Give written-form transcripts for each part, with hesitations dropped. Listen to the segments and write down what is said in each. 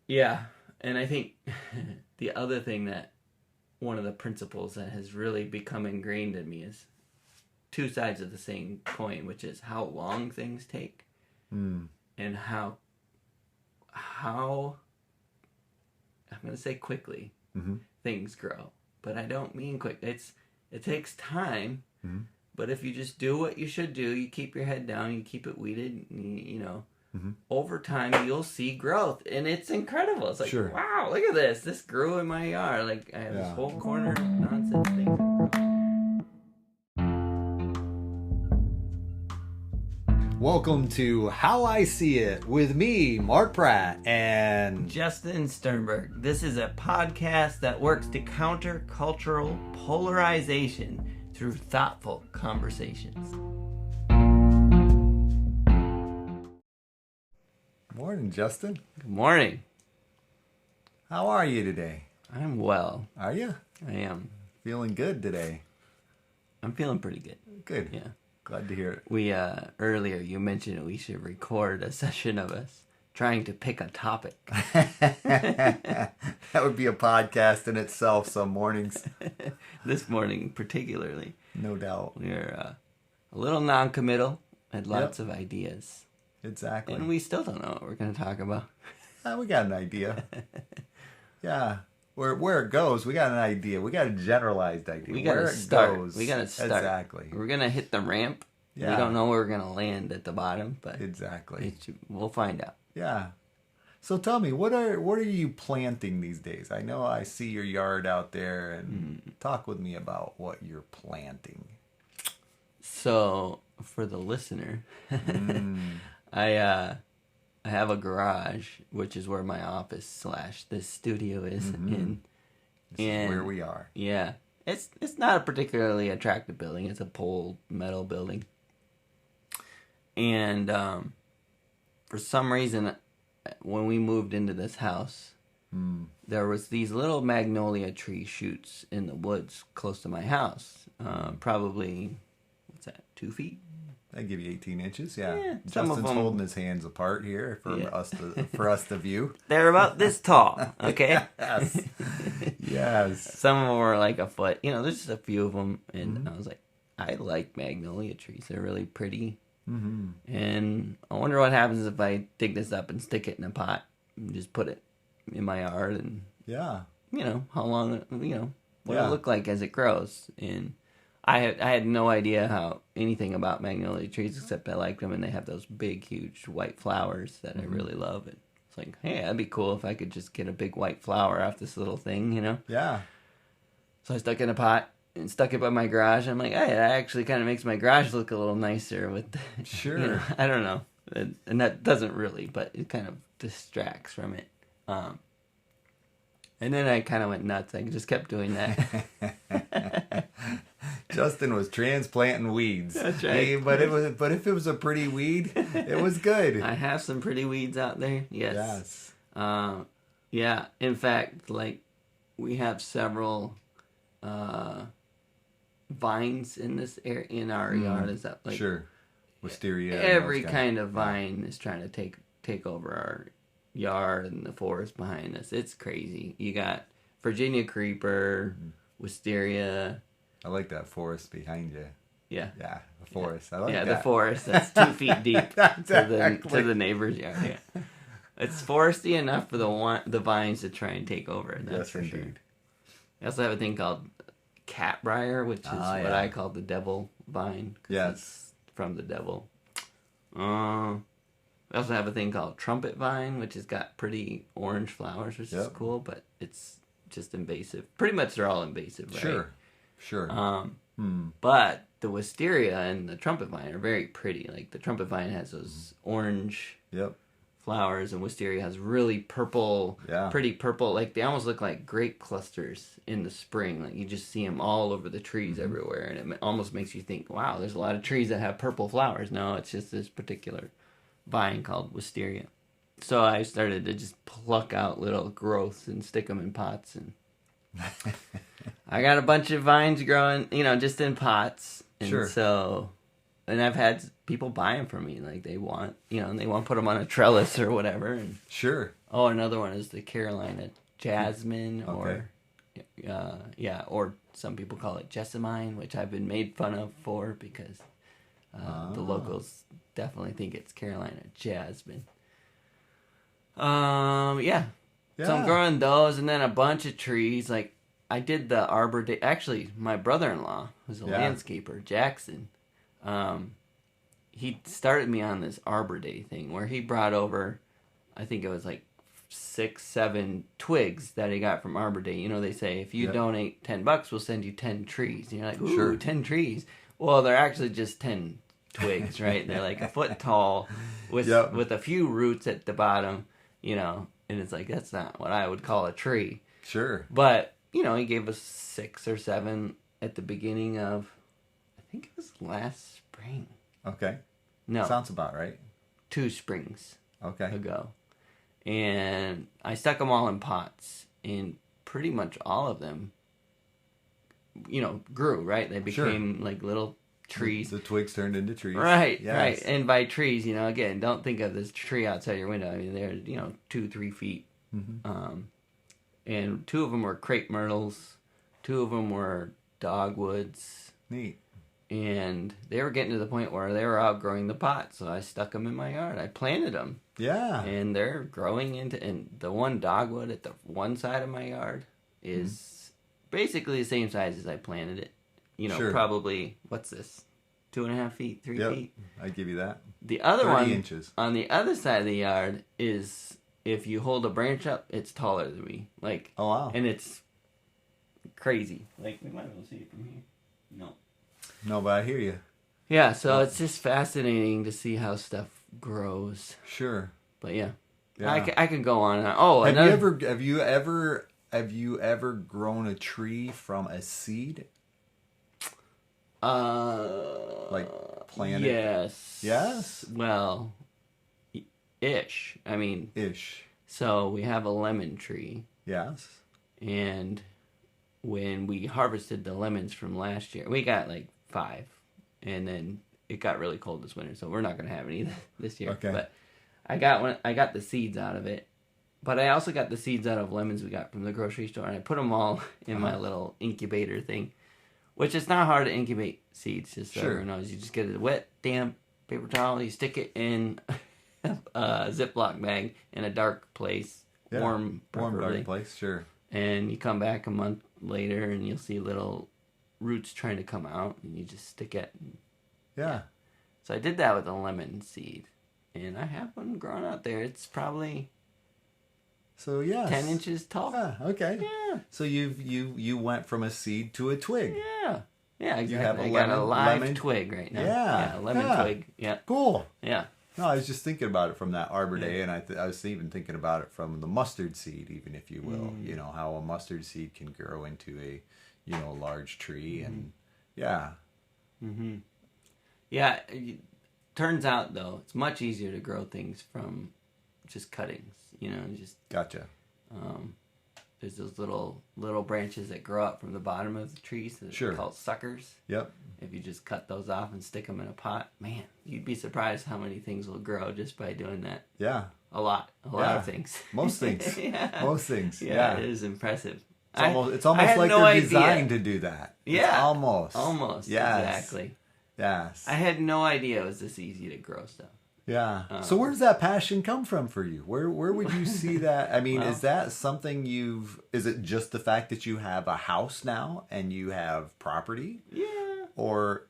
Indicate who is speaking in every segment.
Speaker 1: Yeah, and I think the other thing that one of the principles that has really become ingrained in me is two sides of the same coin, which is how long things take and how I'm going to say quickly things grow. But I don't mean quick. It takes time. But if you just do what you should do, you keep your head down, you keep it weeded, over time you'll see growth, and it's incredible. It's like, wow, look at this. This grew in my yard. Like, I have this whole corner of nonsense things that grow.
Speaker 2: Welcome to How I See It with me, Mark Pratt, and
Speaker 1: Justin Sternberg. This is a podcast that works to counter cultural polarization through thoughtful conversations.
Speaker 2: Morning, Justin.
Speaker 1: Good morning.
Speaker 2: How are you today?
Speaker 1: I'm well.
Speaker 2: Are you?
Speaker 1: I am.
Speaker 2: Feeling good today?
Speaker 1: I'm feeling pretty good.
Speaker 2: Good.
Speaker 1: Yeah.
Speaker 2: Glad to hear it.
Speaker 1: We, earlier you mentioned we should record a session of us trying to pick a topic.
Speaker 2: That would be a podcast in itself some mornings.
Speaker 1: This morning particularly.
Speaker 2: No doubt.
Speaker 1: We were a little non-committal, had lots of ideas.
Speaker 2: Exactly.
Speaker 1: And we still don't know what we're going to talk about.
Speaker 2: We got an idea. Yeah. Where it goes, we got an idea. We got a generalized idea.
Speaker 1: We got to start. We got to start.
Speaker 2: Exactly.
Speaker 1: We're going to hit the ramp.
Speaker 2: Yeah.
Speaker 1: We don't know where we're going to land at the bottom, but
Speaker 2: exactly.
Speaker 1: We'll find out.
Speaker 2: Yeah. So tell me, what are you planting these days? I know I see your yard out there, and talk with me about what you're planting.
Speaker 1: So, for the listener, I have a garage, which is where my office / this studio is in.
Speaker 2: This is where we are.
Speaker 1: Yeah. It's not a particularly attractive building. It's a pole metal building. And for some reason, when we moved into this house, there was these little magnolia tree shoots in the woods close to my house. Probably, what's that, 2 feet?
Speaker 2: I give you 18 inches. Yeah.
Speaker 1: Some of
Speaker 2: Justin's
Speaker 1: them
Speaker 2: holding his hands apart here for us to view.
Speaker 1: They're about this tall. Okay.
Speaker 2: Yes. Yes.
Speaker 1: Some of them were like a foot. There's just a few of them, and I was like, I like magnolia trees. They're really pretty. And I wonder what happens if I dig this up and stick it in a pot and just put it in my yard, and how long what it'll look like as it grows. And I had no idea anything about magnolia trees, except I liked them, and they have those big, huge white flowers that I really love. And it's like, hey, that'd be cool if I could just get a big white flower off this little thing,
Speaker 2: Yeah.
Speaker 1: So I stuck it in a pot and stuck it by my garage. I'm like, hey, that actually kind of makes my garage look a little nicer with,
Speaker 2: Sure.
Speaker 1: I don't know. And that doesn't really, but it kind of distracts from it. And then I kind of went nuts. I just kept doing that.
Speaker 2: Justin was transplanting weeds.
Speaker 1: That's right.
Speaker 2: But if it was a pretty weed, it was good.
Speaker 1: I have some pretty weeds out there. Yes. Yeah. In fact, we have several vines in this area in our yard. Is that
Speaker 2: sure? Wisteria.
Speaker 1: Every kind of vine is trying to take over our yard and the forest behind us. It's crazy. You got Virginia creeper, wisteria.
Speaker 2: I like that forest behind you.
Speaker 1: Yeah.
Speaker 2: Yeah, the forest. I like that.
Speaker 1: Yeah, the forest that's 2 feet deep
Speaker 2: Exactly.
Speaker 1: to the neighbor's yard. Yeah. It's foresty enough for the vines to try and take over. That's for sure. We also have a thing called catbrier, which is what I call the devil vine.
Speaker 2: Yes.
Speaker 1: It's from the devil. We also have a thing called trumpet vine, which has got pretty orange flowers, which is cool, but it's just invasive. Pretty much they're all invasive, right?
Speaker 2: Sure.
Speaker 1: But the wisteria and the trumpet vine are very pretty. Like the trumpet vine has those orange flowers, and wisteria has really purple, pretty purple. Like they almost look like grape clusters in the spring. Like you just see them all over the trees everywhere, and it almost makes you think, wow, there's a lot of trees that have purple flowers. No, it's just this particular vine called wisteria. So I started to just pluck out little growths and stick them in pots, and I got a bunch of vines growing, just in pots. And and I've had people buy them from me, like they want to put them on a trellis or whatever. And
Speaker 2: sure.
Speaker 1: Oh, another one is the Carolina jasmine, or or some people call it jessamine, which I've been made fun of for because the locals definitely think it's Carolina jasmine. Yeah. So I'm growing those, and then a bunch of trees. Like, I did the Arbor Day. Actually, my brother-in-law, who's a landscaper, Jackson, he started me on this Arbor Day thing where he brought over, I think it was like 6, 7 twigs that he got from Arbor Day. You know, they say, if you donate $10, we'll send you 10 trees. And you're like, ooh, 10 trees. Well, they're actually just 10 twigs, right? They're like a foot tall with a few roots at the bottom, you know. And it's like, that's not what I would call a tree.
Speaker 2: Sure.
Speaker 1: But, you know, he gave us 6 or 7 at the beginning of, I think it was last spring.
Speaker 2: Okay.
Speaker 1: No.
Speaker 2: Sounds about right.
Speaker 1: 2 springs ago. And I stuck them all in pots. And pretty much all of them, you know, grew, right? They became like little trees.
Speaker 2: The twigs turned into trees.
Speaker 1: Right, right. And by trees, you know, again, don't think of this tree outside your window. I mean, they're, you know, 2-3 feet. Mm-hmm. And 2 of them were crepe myrtles. 2 of them were dogwoods.
Speaker 2: Neat.
Speaker 1: And they were getting to the point where they were outgrowing the pot. So I stuck them in my yard. I planted them.
Speaker 2: Yeah.
Speaker 1: And they're growing into, and the one dogwood at the one side of my yard is basically the same size as I planted it. You know, probably, what's this? 2.5 feet, 3 feet?
Speaker 2: I'd give you that.
Speaker 1: The other
Speaker 2: 30
Speaker 1: one,
Speaker 2: inches. On
Speaker 1: the other side of the yard is, if you hold a branch up, it's taller than me. Like,
Speaker 2: oh, wow.
Speaker 1: And it's crazy. Like, we might be able to see it from here.
Speaker 2: No, but I hear you.
Speaker 1: Yeah, so it's just fascinating to see how stuff grows.
Speaker 2: Sure.
Speaker 1: But yeah. I could go on and on. Oh,
Speaker 2: have you ever grown a tree from a seed? Like planted?
Speaker 1: Yes.
Speaker 2: Yes?
Speaker 1: Well, ish. I mean,
Speaker 2: ish.
Speaker 1: So we have a lemon tree.
Speaker 2: Yes.
Speaker 1: And when we harvested the lemons from last year, we got like 5, and then it got really cold this winter, so we're not going to have any this year.
Speaker 2: Okay.
Speaker 1: But I got the seeds out of it, but I also got the seeds out of lemons we got from the grocery store, and I put them all in my little incubator thing, which is not hard to incubate seeds, just so everyone knows. You just get a wet, damp paper towel, you stick it in a Ziploc bag in a dark place, warm,
Speaker 2: dark place, sure.
Speaker 1: And you come back a month later, and you'll see little roots trying to come out, and you just stick it.
Speaker 2: Yeah.
Speaker 1: So I did that with a lemon seed, and I have one growing out there. It's probably 10 inches tall.
Speaker 2: Yeah, okay.
Speaker 1: Yeah.
Speaker 2: So you went from a seed to a twig.
Speaker 1: Yeah. Yeah, exactly.
Speaker 2: You have
Speaker 1: I got a live twig right now.
Speaker 2: Yeah.
Speaker 1: Yeah, a lemon twig. Yeah.
Speaker 2: Cool.
Speaker 1: Yeah.
Speaker 2: No, I was just thinking about it from that Arbor Day, and I was even thinking about it from the mustard seed, even if you will. You know, how a mustard seed can grow into a, you know, large tree, and yeah.
Speaker 1: Mm-hmm. Yeah, it turns out, though, it's much easier to grow things from just cuttings, you know, just...
Speaker 2: Gotcha.
Speaker 1: There's those little branches that grow up from the bottom of the trees that are called suckers.
Speaker 2: Yep.
Speaker 1: If you just cut those off and stick them in a pot, man, you'd be surprised how many things will grow just by doing that.
Speaker 2: Yeah.
Speaker 1: A lot of things.
Speaker 2: Most things. Most things.
Speaker 1: Yeah, it is impressive.
Speaker 2: It's almost like they're designed to do that.
Speaker 1: Yeah.
Speaker 2: It's almost.
Speaker 1: Almost.
Speaker 2: Yes.
Speaker 1: Exactly.
Speaker 2: Yes.
Speaker 1: I had no idea it was this easy to grow stuff.
Speaker 2: Yeah. So where does that passion come from for you? Where would you see that? I mean, is that something is it just the fact that you have a house now and you have property?
Speaker 1: Yeah.
Speaker 2: Or,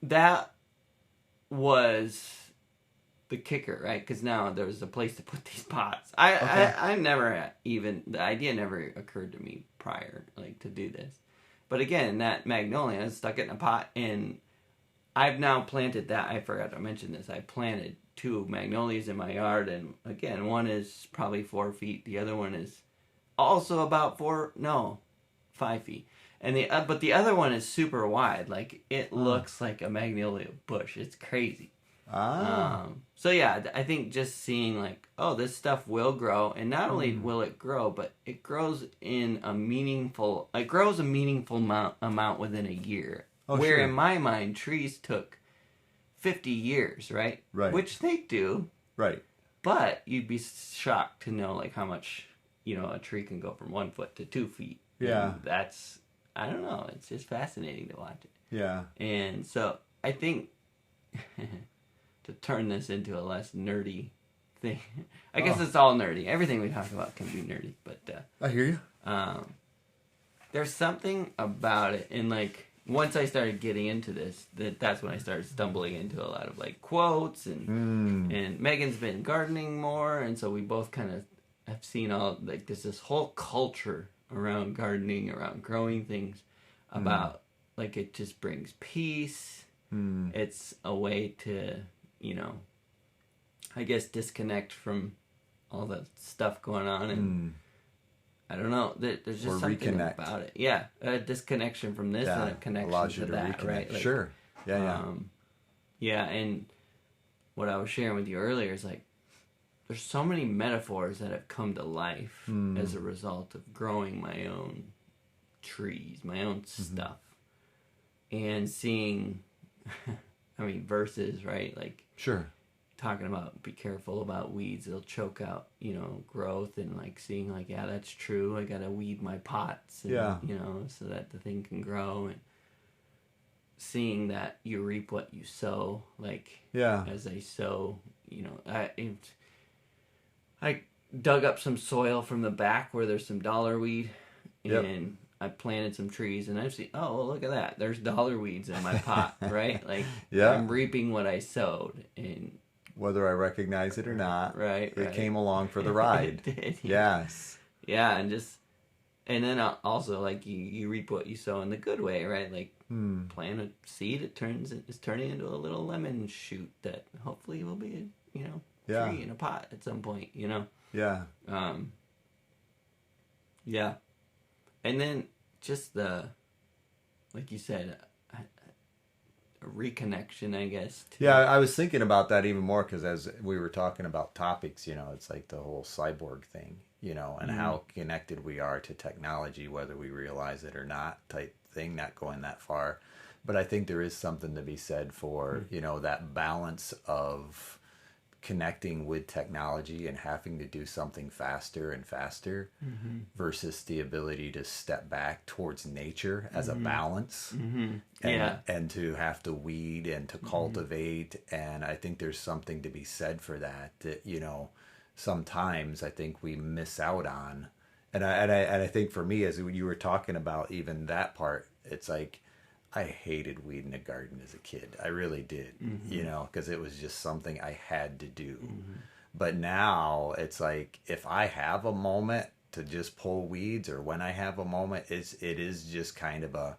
Speaker 1: That was the kicker, right? Because now there's a place to put these pots. I never even, the idea never occurred to me prior, like, to do this. But again, that magnolia, I stuck it in a pot, and I've now planted that. I forgot to mention this. I planted 2 magnolias in my yard, and again, one is probably 4 feet. The other one is also about 5 feet. And but the other one is super wide. Like, it looks like a magnolia bush. It's crazy. So yeah, I think just seeing like, this stuff will grow, and not only will it grow, but it grows in a meaningful amount within a year. Where in my mind, trees took 50 years, right?
Speaker 2: Right.
Speaker 1: Which they do.
Speaker 2: Right.
Speaker 1: But you'd be shocked to know like how much, you know, a tree can go from 1 foot to 2 feet.
Speaker 2: Yeah.
Speaker 1: And that's, I don't know, it's just fascinating to watch it.
Speaker 2: Yeah.
Speaker 1: And so I think to turn this into a less nerdy thing, I guess it's all nerdy. Everything we talk about can be nerdy, but
Speaker 2: I hear you.
Speaker 1: There's something about it, and like once I started getting into this, that's when I started stumbling into a lot of like quotes, and Megan's been gardening more, and so we both kind of have seen all like there's this whole culture around gardening, around growing things, about like it just brings peace. It's a way to, you know, I guess disconnect from all the stuff going on, and I don't know, there's just something about it. Yeah, a disconnection from this and a connection to that, right? Like,
Speaker 2: sure. Yeah.
Speaker 1: Yeah, and what I was sharing with you earlier is like, there's so many metaphors that have come to life as a result of growing my own trees, my own stuff, and seeing, I mean, verses, right? Like,
Speaker 2: sure.
Speaker 1: Talking about be careful about weeds, they'll choke out, you know, growth, and like seeing like, yeah, that's true, I gotta weed my pots, and, you know, so that the thing can grow, and seeing that you reap what you sow, like, as I sow, you know, I dug up some soil from the back where there's some dollar weed, and I planted some trees, and I see, oh, well, look at that, there's dollar weeds in my pot, right? Like, I'm reaping what I sowed, and
Speaker 2: whether I recognize it or not,
Speaker 1: it
Speaker 2: came along for the ride.
Speaker 1: It did.
Speaker 2: Yes.
Speaker 1: Yeah, and then also like you reap what you sow in the good way, right? Like plant a seed, it's turning into a little lemon shoot that hopefully will be a, you know, tree in a pot at some point, you know.
Speaker 2: Yeah.
Speaker 1: Yeah, and then just like you said, a reconnection, I guess.
Speaker 2: I was thinking about that even more because as we were talking about topics, you know, it's like the whole cyborg thing, you know, and how connected we are to technology, whether we realize it or not, type thing, not going that far. But I think there is something to be said for, you know, that balance of connecting with technology and having to do something faster and faster versus the ability to step back towards nature as a balance and to have to weed and to cultivate. And I think there's something to be said for that, you know, sometimes I think we miss out on. And I think for me, as you were talking about even that part, it's like, I hated weeding a garden as a kid. I really did, you know, because it was just something I had to do. But now it's like, if I have a moment to just pull weeds, or when I have a moment, it is just kind of a,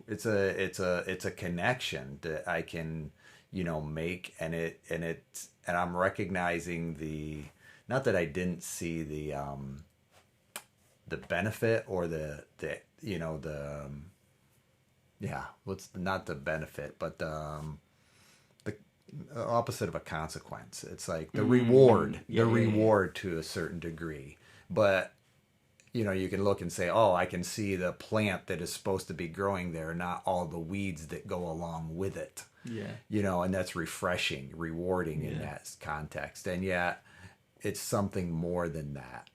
Speaker 2: it's a connection that I can, you know, make, and I'm recognizing not that I didn't see the benefit or the you know, not the benefit, but the opposite of a consequence. It's like the reward, reward to a certain degree. But, you know, you can look and say, oh, I can see the plant that is supposed to be growing there, not all the weeds that go along with it. Yeah. You know, and that's refreshing, rewarding in that context. And yet it's something more than that,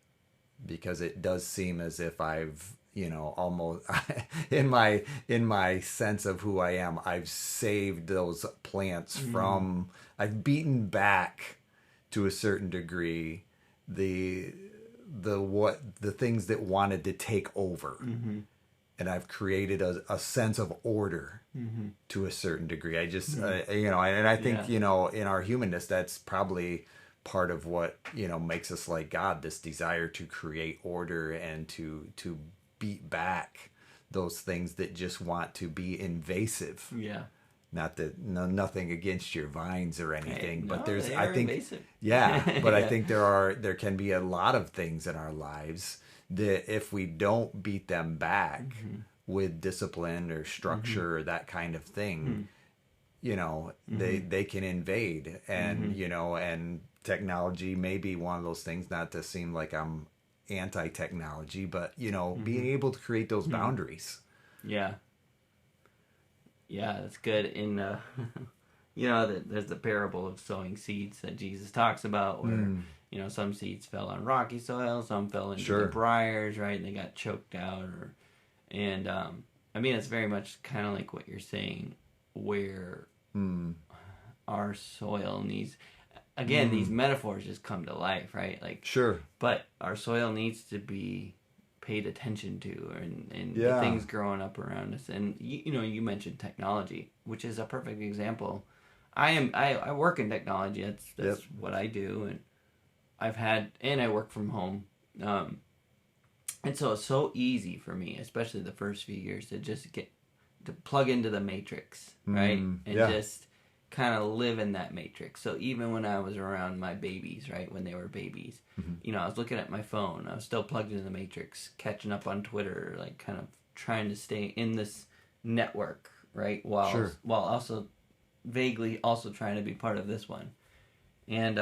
Speaker 2: because it does seem as if I've, you know, almost in my sense of who I am, I've saved those plants from, I've beaten back to a certain degree the things that wanted to take over. And I've created a sense of order to a certain degree. I just, you know, and I think, you know, in our humanness, that's probably part of what, you know, makes us like God, this desire to create order and to beat back those things that just want to be invasive. Yeah. Not that, nothing against your vines or anything, but there's, I think, invasive. But I think there can be a lot of things in our lives that if we don't beat them back with discipline or structure or that kind of thing, you know, they can invade, and, you know, and technology may be one of those things, not to seem like I'm anti-technology, but, you know, being able to create those boundaries.
Speaker 1: Yeah, that's good. In there's the parable of sowing seeds that Jesus talks about, where some seeds fell on rocky soil, some fell into the briars, right, and they got choked out, and it's very much kind of like what you're saying, where our soil needs, again, these metaphors just come to life, right? Like, but our soil needs to be paid attention to, and the things growing up around us. And you mentioned technology, which is a perfect example. I work in technology. That's what I do, and I work from home. And so it's so easy for me, especially the first few years, to just to plug into the matrix, right? And just kind of live in that matrix. So even when I was around my babies, right, when they were babies, I was looking at my phone. I was still plugged into the matrix, catching up on Twitter, like kind of trying to stay in this network, right? While also vaguely also trying to be part of this one. And,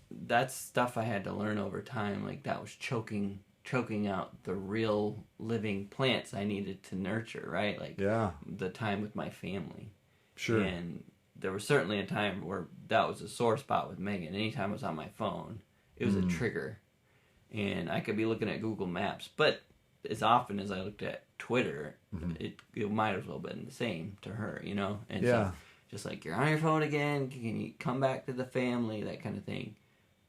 Speaker 1: that's stuff I had to learn over time. Like, that was choking out the real living plants I needed to nurture, right? Like, the time with my family. And there was certainly a time where that was a sore spot with Megan. Anytime I was on my phone, it was a trigger. And I could be looking at Google Maps, but as often as I looked at Twitter, it might as well have been the same to her, And so, just like, you're on your phone again, can you come back to the family, that kind of thing.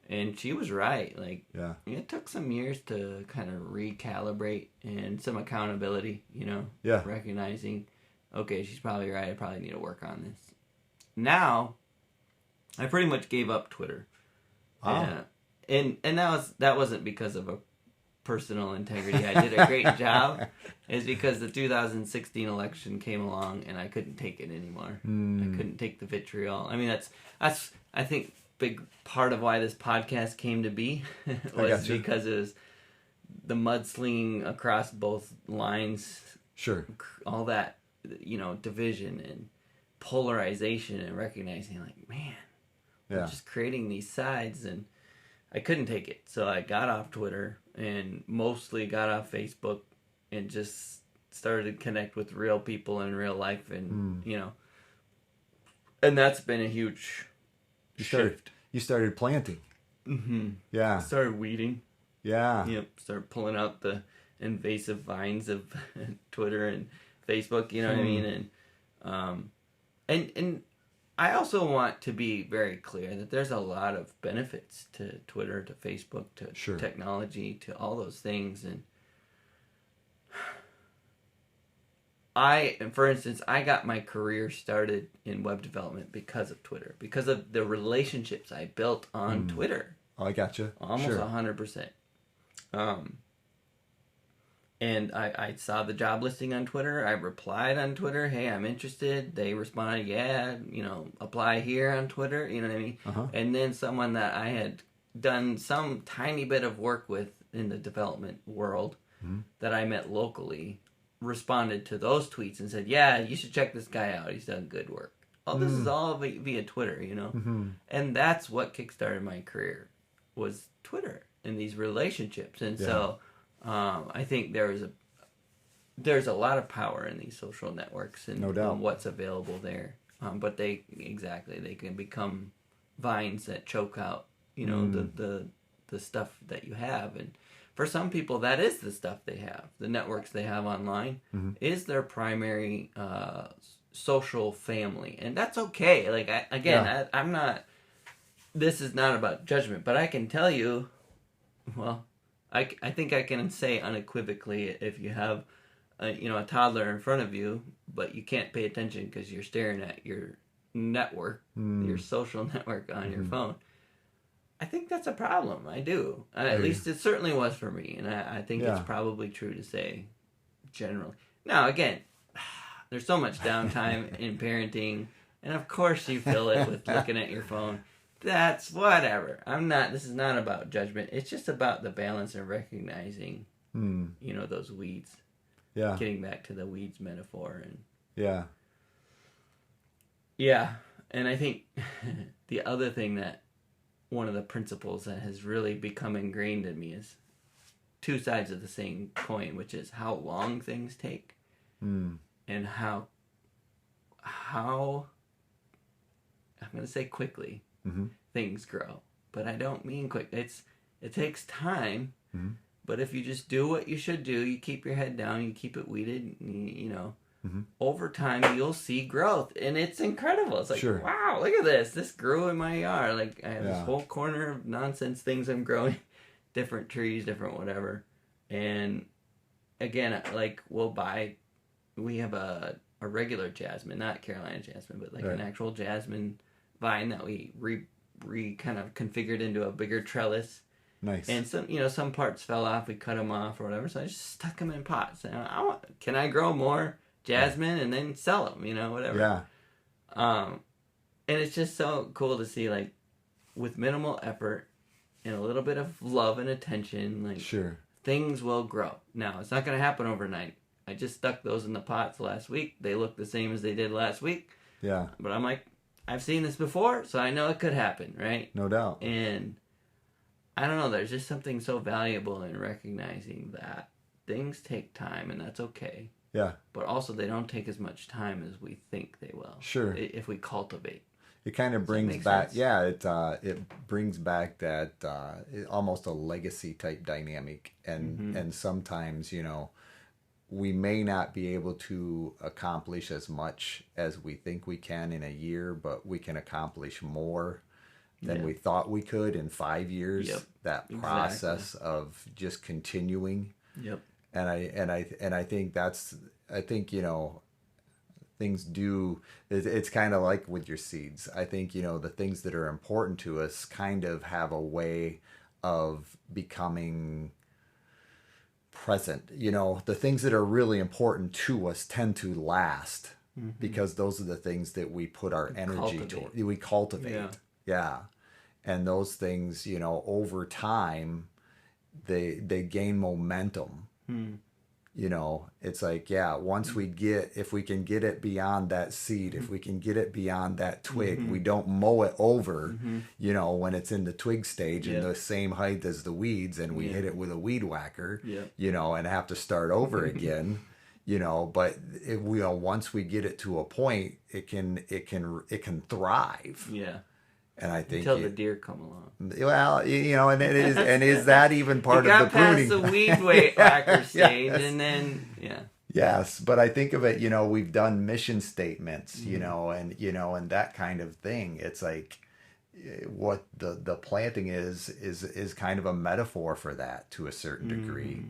Speaker 1: And she was right. Like, it took some years to kind of recalibrate, and some accountability, recognizing, okay, she's probably right. I probably need to work on this. Now, I pretty much gave up Twitter. And that wasn't because of a personal integrity. I did a great job. It's because the 2016 election came along, and I couldn't take it anymore. I couldn't take the vitriol. That's I think big part of why this podcast came to be was because it was the mudslinging across both lines. All that, division and polarization, and recognizing, like, man, we're just creating these sides, and I couldn't take it. So I got off Twitter and mostly got off Facebook, and just started to connect with real people in real life, and and that's been a huge shift.
Speaker 2: You started planting.
Speaker 1: I started weeding. Started pulling out the invasive vines of Twitter and Facebook, what I mean? And I also want to be very clear that there's a lot of benefits to Twitter, to Facebook, to technology, to all those things. And for instance, I got my career started in web development because of Twitter, because of the relationships I built on Twitter.
Speaker 2: Oh, I gotcha.
Speaker 1: Almost 100%. And I saw the job listing on Twitter. I replied on Twitter, hey, I'm interested. They responded, apply here on Twitter. You know what I mean? And then someone that I had done some tiny bit of work with in the development world that I met locally responded to those tweets and said, yeah, you should check this guy out. He's done good work. Oh, this is all via Twitter, And that's what kickstarted my career, was Twitter and these relationships. And so I think there's a lot of power in these social networks, and what's available there. But they can become vines that choke out, the stuff that you have. And for some people, that is the stuff they have. The networks they have online is their primary social family, and that's okay. Like, I'm not. This is not about judgment, but I can tell you, well, I think I can say unequivocally, if you have a toddler in front of you, but you can't pay attention because you're staring at your network, your social network on your phone, I think that's a problem. I do. At least it certainly was for me, and I think it's probably true to say generally. Now, again, there's so much downtime in parenting, and of course you fill it with looking at your phone. That's whatever. This is not about judgment. It's just about the balance and recognizing, those weeds. Yeah. Getting back to the weeds metaphor. Yeah. And I think the other thing that one of the principles that has really become ingrained in me is two sides of the same coin, which is how long things take and how I'm going to say quickly, things grow. But I don't mean quick. It takes time. But if you just do what you should do, you keep your head down, you keep it weeded, you know, over time you'll see growth. And it's incredible. It's like, wow, look at this. This grew in my yard. Like, I have this whole corner of nonsense things I'm growing. Different trees, different whatever. And again, like, we have a regular jasmine, not Carolina jasmine, but like an actual jasmine vine that we kind of configured into a bigger trellis.
Speaker 2: Nice.
Speaker 1: And some parts fell off. We cut them off or whatever. So I just stuck them in pots. And can I grow more jasmine and then sell them? You know, whatever.
Speaker 2: Yeah.
Speaker 1: And it's just so cool to see, like, with minimal effort and a little bit of love and attention, like, things will grow. Now, it's not going to happen overnight. I just stuck those in the pots last week. They look the same as they did last week.
Speaker 2: Yeah.
Speaker 1: But I'm like, I've seen this before, so I know it could happen, right?
Speaker 2: No doubt.
Speaker 1: And I don't know, there's just something so valuable in recognizing that things take time, and that's okay.
Speaker 2: Yeah.
Speaker 1: But also, they don't take as much time as we think they will.
Speaker 2: Sure.
Speaker 1: If we cultivate.
Speaker 2: It kind of brings back, it brings back that almost a legacy type dynamic, and sometimes, you know, we may not be able to accomplish as much as we think we can in a year, but we can accomplish more than we thought we could in 5 years.
Speaker 1: Yep.
Speaker 2: That process of just continuing.
Speaker 1: Yep.
Speaker 2: And I think you know, things do, it's kind of like with your seeds. I think, you know, the things that are important to us kind of have a way of becoming present. You know, the things that are really important to us tend to last because those are the things that we put our energy toward. We cultivate. Yeah. And those things, you know, over time, they gain momentum. You know, it's like, once if we can get it beyond that seed, if we can get it beyond that twig, we don't mow it over, you know, when it's in the twig stage and the same height as the weeds, and we hit it with a weed whacker, you know, and have to start over again, you know. But once we get it to a point, it can thrive.
Speaker 1: Yeah.
Speaker 2: And I think
Speaker 1: until the deer come along.
Speaker 2: Well, you know, and is that even part of the pruning?
Speaker 1: It got past the weed whacker stage, and then
Speaker 2: Yes, but I think of it, you know, we've done mission statements, you know, and that kind of thing. It's like what the planting is kind of a metaphor for that to a certain degree.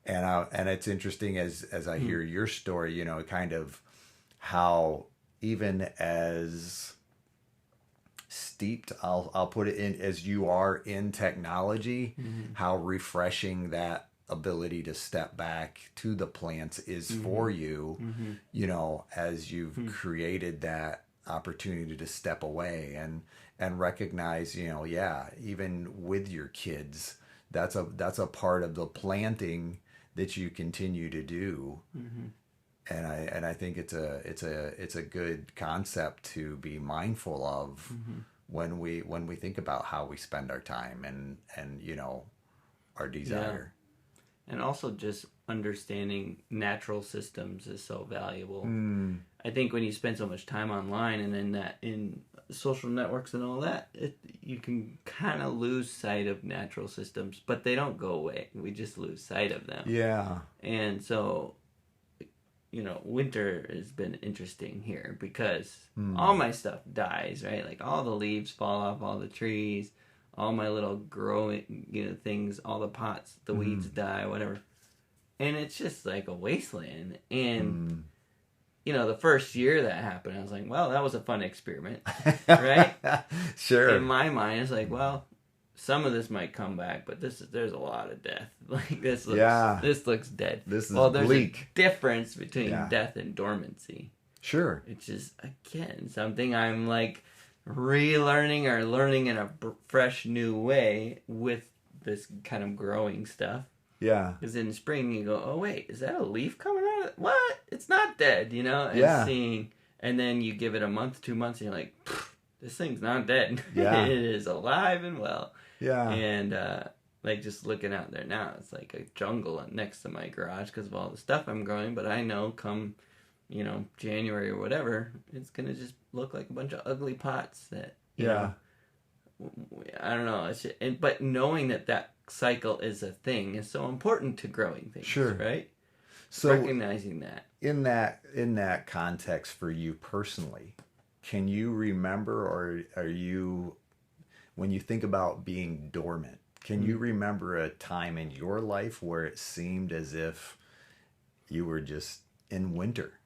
Speaker 2: And it's interesting as I hear your story, you know, kind of how even as steeped, I'll put it in, as you are in technology, how refreshing that ability to step back to the plants is for you, you know, as you've created that opportunity to step away and recognize, you know, even with your kids, that's a part of the planting that you continue to do. And I think it's a good concept to be mindful of when we think about how we spend our time and you know, our desire.
Speaker 1: And also just understanding natural systems is so valuable. I think when you spend so much time online and in social networks and all that, you can kind of lose sight of natural systems, but they don't go away. We just lose sight of them. Yeah. And so, you know, winter has been interesting here because all my stuff dies, right? Like all the leaves fall off all the trees, all my little growing, you know, things, all the pots, the weeds die, whatever. And it's just like a wasteland. And, you know, the first year that happened, I was like, well, that was a fun experiment, right?
Speaker 2: Sure.
Speaker 1: In my mind, it's like, well, some of this might come back, but there's a lot of death. Like this looks dead.
Speaker 2: This is
Speaker 1: there's
Speaker 2: bleak.
Speaker 1: A difference between death and dormancy.
Speaker 2: Sure.
Speaker 1: Which is, again, something I'm like relearning or learning in a fresh new way with this kind of growing stuff. Yeah. Because in spring you go, oh wait, is that a leaf coming out of it? What? It's not dead, you know? And and then you give it a month, 2 months, and you're like, this thing's not dead. Yeah. It is alive and well. Yeah. And like just looking out there now, it's like a jungle next to my garage because of all the stuff I'm growing. But I know come January or whatever, it's going to just look like a bunch of ugly pots that, you know, I don't know. But knowing that cycle is a thing is so important to growing things, sure. Right? So recognizing that.
Speaker 2: In that context for you personally, can you remember, or are you, when you think about being dormant, can you remember a time in your life where it seemed as if you were just in winter?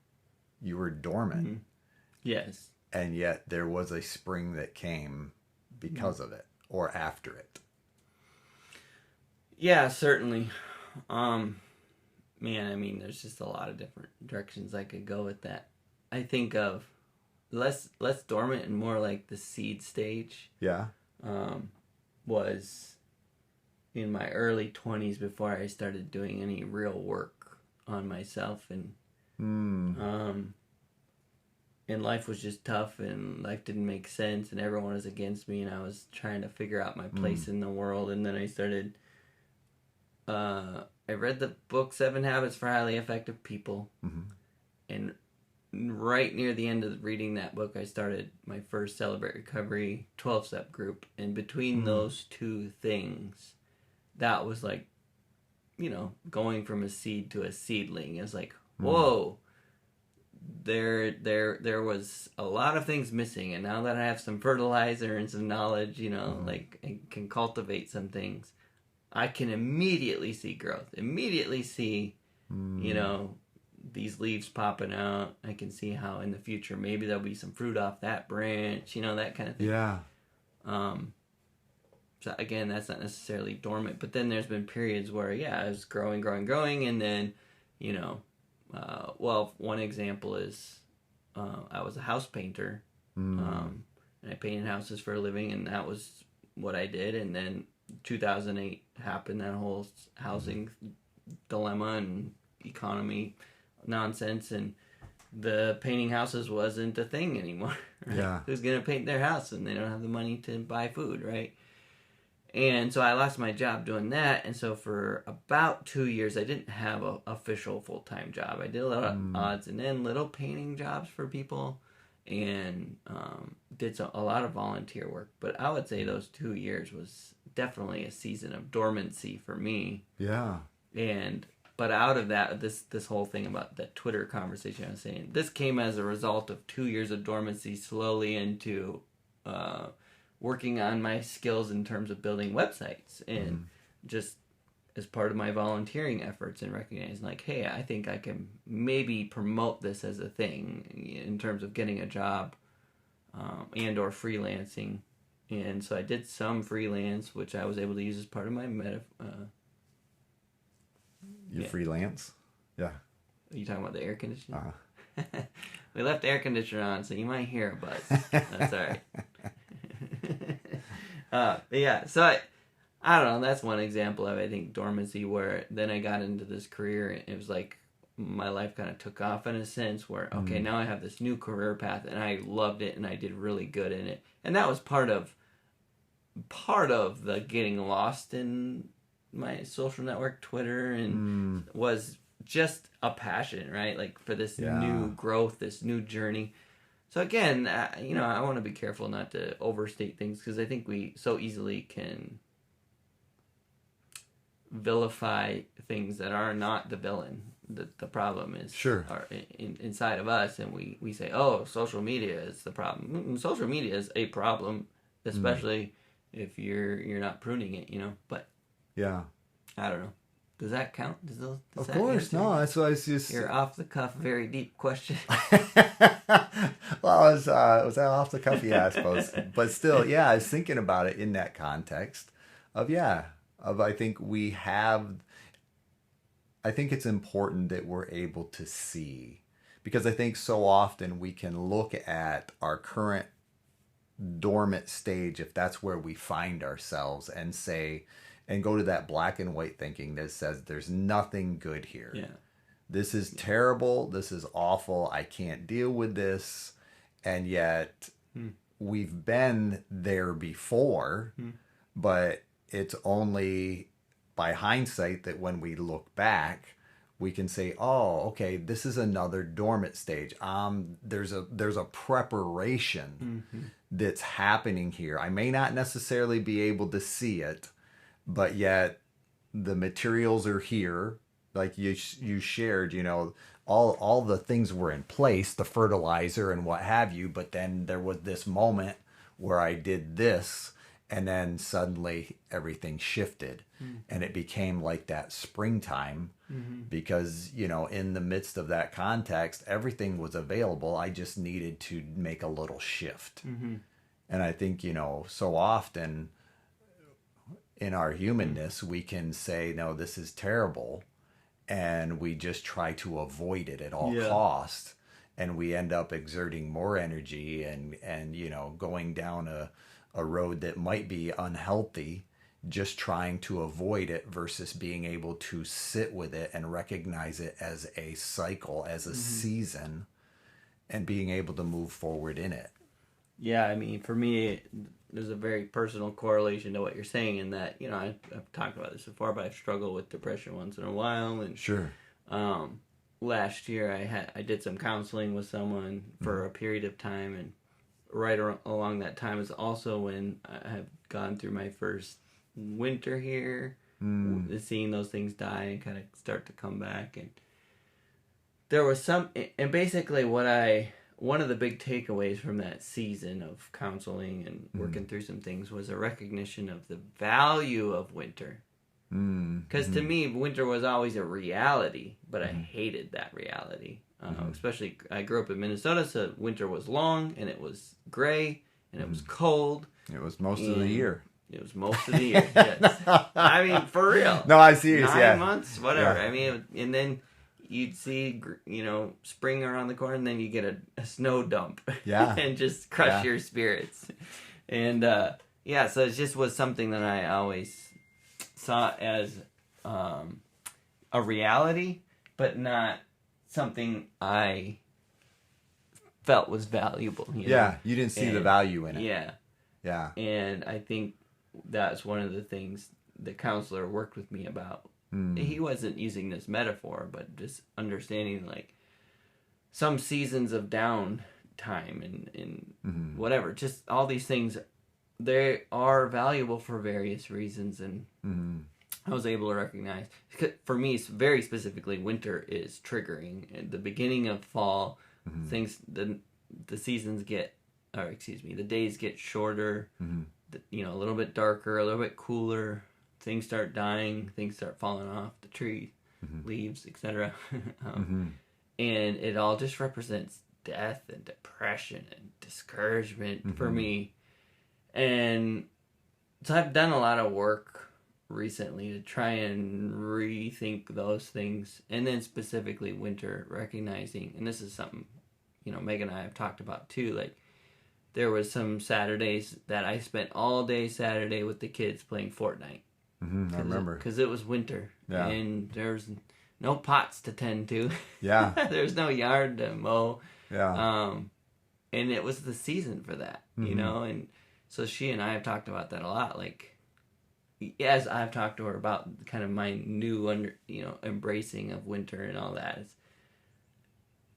Speaker 2: You were dormant. Mm-hmm.
Speaker 1: Yes.
Speaker 2: And yet there was a spring that came because of it, or after it.
Speaker 1: Yeah, certainly. Man, I mean, there's just a lot of different directions I could go with that. I think of less dormant and more like the seed stage.
Speaker 2: Yeah.
Speaker 1: Was in my early 20s before I started doing any real work on myself, and and life was just tough, and life didn't make sense, and everyone was against me, and I was trying to figure out my place in the world. And then I started I read the book 7 Habits for Highly Effective People, and right near the end of reading that book, I started my first Celebrate Recovery 12-step group. And between those two things, that was like, going from a seed to a seedling. It was like, whoa, there was a lot of things missing. And now that I have some fertilizer and some knowledge, like I can cultivate some things, I can immediately see growth, immediately see, these leaves popping out. I can see how in the future maybe there'll be some fruit off that branch, that kind of thing.
Speaker 2: Yeah.
Speaker 1: So again, that's not necessarily dormant, but then there's been periods where, I was growing, and then, one example is I was a house painter, and I painted houses for a living, and that was what I did. And then 2008 happened, that whole housing dilemma and economy nonsense, and the painting houses wasn't a thing anymore. Right?
Speaker 2: Yeah.
Speaker 1: Who's going to paint their house, and they don't have the money to buy food, right? And so I lost my job doing that, and so for about 2 years I didn't have an official full-time job. I did a lot of odds and ends, little painting jobs for people, and did a lot of volunteer work. But I would say those 2 years was definitely a season of dormancy for me.
Speaker 2: Yeah.
Speaker 1: But out of that, this whole thing about that Twitter conversation I was saying, this came as a result of 2 years of dormancy slowly into working on my skills in terms of building websites, and just as part of my volunteering efforts, and recognizing like, hey, I think I can maybe promote this as a thing in terms of getting a job and or freelancing. And so I did some freelance, which I was able to use as part of my
Speaker 2: freelance? Yeah.
Speaker 1: Are you talking about the air conditioner? We left the air conditioner on, so you might hear a buzz. That's all right. So I don't know. That's one example of, I think, dormancy, where then I got into this career, and it was like my life kind of took off in a sense where, okay, now I have this new career path, and I loved it, and I did really good in it. And that was part of the getting lost in my social network, Twitter, and was just a passion, right? Like for this new growth, this new journey. So again, I want to be careful not to overstate things, because I think we so easily can vilify things that are not the villain. The problem is inside of us, and we say, oh, social media is the problem. Social media is a problem, especially if you're not pruning it, But
Speaker 2: yeah,
Speaker 1: I don't know. Does that count?
Speaker 2: Of course, no. That's why it's just
Speaker 1: your off the cuff, very deep question.
Speaker 2: Well, was that off the cuff? Yeah, I suppose. But still, I was thinking about it in that context of I think it's important that we're able to see, because I think so often we can look at our current dormant stage, if that's where we find ourselves, and say, and go to that black and white thinking that says there's nothing good here.
Speaker 1: Yeah.
Speaker 2: This is terrible. This is awful. I can't deal with this. And yet we've been there before, but it's only by hindsight that when we look back, we can say, oh, okay, this is another dormant stage. There's a preparation that's happening here. I may not necessarily be able to see it, but yet the materials are here. Like you shared, all the things were in place, the fertilizer and what have you. But then there was this moment where I did this, and then suddenly everything shifted, and it became like that springtime. Because, in the midst of that context, everything was available. I just needed to make a little shift. And I think, so often in our humanness, we can say, no, this is terrible. And we just try to avoid it at all costs. And we end up exerting more energy and going down a road that might be unhealthy, just trying to avoid it versus being able to sit with it and recognize it as a cycle, as a season, and being able to move forward in it.
Speaker 1: Yeah, I mean, for me, there's a very personal correlation to what you're saying in that, I've talked about this before, but I've struggled with depression once in a while. And
Speaker 2: sure.
Speaker 1: Last year I did some counseling with someone for a period of time, and right along that time is also when I have gone through my first winter here, seeing those things die and kind of start to come back. And there was and basically one of the big takeaways from that season of counseling and working through some things was a recognition of the value of winter. Because to me, winter was always a reality, but I hated that reality. Especially, I grew up in Minnesota, so winter was long, and it was gray, and it was cold.
Speaker 2: It was most of the year.
Speaker 1: It was most of the year, yes. I mean, for real.
Speaker 2: No, I see.
Speaker 1: 9 months, whatever. Yeah. I mean, and then you'd see, spring around the corner, and then you get a snow dump.
Speaker 2: Yeah.
Speaker 1: And just crush your spirits. And, so it just was something that I always saw as a reality, but not something I felt was valuable.
Speaker 2: You didn't see the value in it.
Speaker 1: Yeah. And I think that's one of the things the counselor worked with me about. He wasn't using this metaphor, but just understanding like some seasons of down time and whatever, just all these things, they are valuable for various reasons. And I was able to recognize, for me, very specifically, winter is triggering. At the beginning of fall, things, the seasons get, the days get shorter, a little bit darker, a little bit cooler. Things start dying, things start falling off the tree, leaves, etc. And it all just represents death and depression and discouragement for me. And so I've done a lot of work recently to try and rethink those things. And then specifically winter, recognizing, and this is something, Meg and I have talked about too, like there was some Saturdays that I spent all day Saturday with the kids playing Fortnite.
Speaker 2: I remember.
Speaker 1: Because it was winter. Yeah. And there's no pots to tend to.
Speaker 2: Yeah.
Speaker 1: There's no yard to mow.
Speaker 2: Yeah.
Speaker 1: And it was the season for that, And so she and I have talked about that a lot. Like, as I've talked to her about kind of my new, embracing of winter and all that.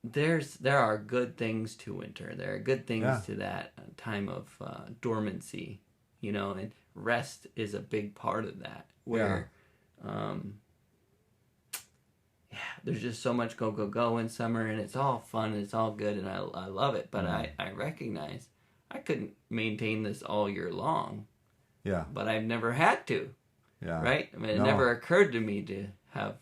Speaker 1: There are good things to winter. There are good things to that time of dormancy, and rest is a big part of that, where there's just so much go in summer, and it's all fun and it's all good, and I love it, but I recognize I couldn't maintain this all year long, but I've never had to, right? I mean, it never occurred to me to have